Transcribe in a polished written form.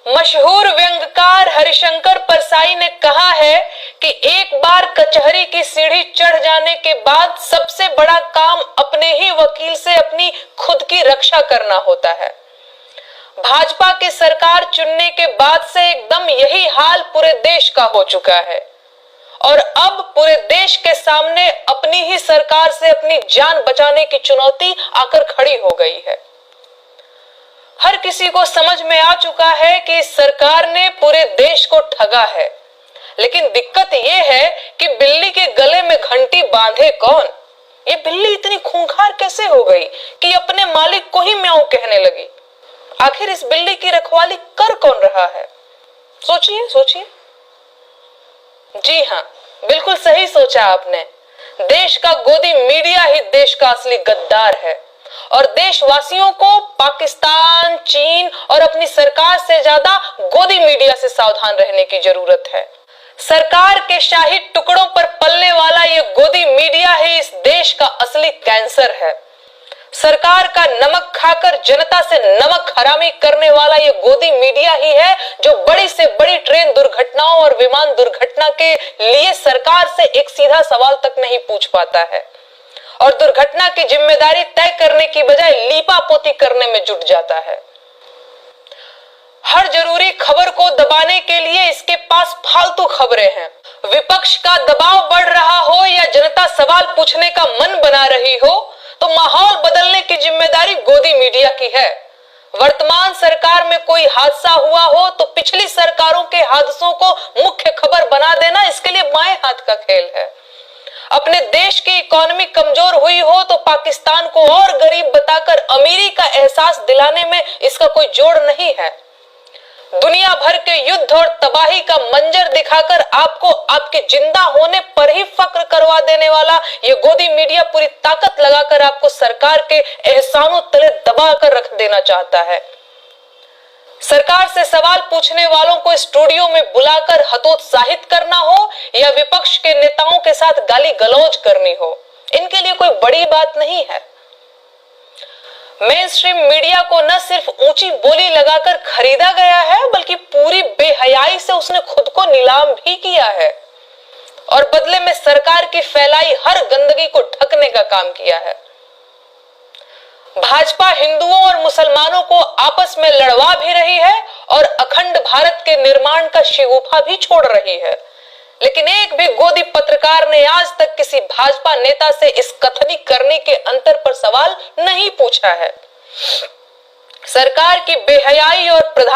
मशहूर व्यंग्यकार हरिशंकर परसाई ने कहा है कि एक बार कचहरी की सीढ़ी चढ़ जाने के बाद सबसे बड़ा काम अपने ही वकील से अपनी खुद की रक्षा करना होता है। भाजपा की सरकार चुनने के बाद से एकदम यही हाल पूरे देश का हो चुका है और अब पूरे देश के सामने अपनी ही सरकार से अपनी जान बचाने की चुनौती आकर खड़ी हो गई है। हर किसी को समझ में आ चुका है कि इस सरकार ने पूरे देश को ठगा है, लेकिन दिक्कत यह है कि बिल्ली के गले में घंटी बांधे कौन। ये बिल्ली इतनी खूंखार कैसे हो गई कि अपने मालिक को ही म्याऊं कहने लगी। आखिर इस बिल्ली की रखवाली कर कौन रहा है? सोचिए सोचिए। जी हाँ, बिल्कुल सही सोचा आपने। देश का गोदी मीडिया ही देश का असली गद्दार है और देशवासियों को पाकिस्तान, चीन और अपनी सरकार से ज्यादा गोदी मीडिया से सावधान रहने की जरूरत है। सरकार के शाही टुकड़ों पर पलने वाला ये गोदी मीडिया ही इस देश का असली कैंसर है। सरकार का नमक खाकर जनता से नमक हरामी करने वाला ये गोदी मीडिया ही है जो बड़ी से बड़ी ट्रेन दुर्घटनाओं और विमान दुर्घटना के लिए सरकार से एक सीधा सवाल तक नहीं पूछ पाता है और दुर्घटना की जिम्मेदारी तय करने की बजाय लीपापोती करने में जुट जाता है। हर जरूरी खबर को दबाने के लिए इसके पास फालतू खबरें हैं। विपक्ष का दबाव बढ़ रहा हो या जनता सवाल पूछने का मन बना रही हो तो माहौल बदलने की जिम्मेदारी गोदी मीडिया की है। वर्तमान सरकार में कोई हादसा हुआ हो तो पिछली सरकारों के हादसों को मुख्य खबर बना देना इसके लिए बाएं हाथ का खेल है। अपने देश की इकोनॉमी कमजोर हुई हो तो पाकिस्तान को और गरीब बताकर अमीरी का एहसास दिलाने में इसका कोई जोड़ नहीं है। दुनिया भर के युद्ध और तबाही का मंजर दिखाकर आपको आपके जिंदा होने पर ही फक्र करवा देने वाला ये गोदी मीडिया पूरी ताकत लगाकर आपको सरकार के एहसानों तले दबा कर रख देना चाहता है। सरकार से सवाल पूछने वालों को स्टूडियो में बुलाकर हतोत्साहित करना हो या विपक्ष के नेताओं के साथ गाली गलौज करनी हो, इनके लिए कोई बड़ी बात नहीं है। मेन स्ट्रीम मीडिया को न सिर्फ ऊंची बोली लगाकर खरीदा गया है बल्कि पूरी बेहयाई से उसने खुद को नीलाम भी किया है और बदले में सरकार की फैलाई हर गंदगी को ढकने का काम किया है। भाजपा हिंदुओं और मुसलमानों को आपस में लड़वा भी रही है और अखंड भारत के निर्माण का शिगुफा भी छोड़ रही है, लेकिन एक भी गोदी पत्रकार ने आज तक किसी भाजपा नेता से इस कथनी करने के अंतर पर सवाल नहीं पूछा है। सरकार की बेहयाई और प्रधान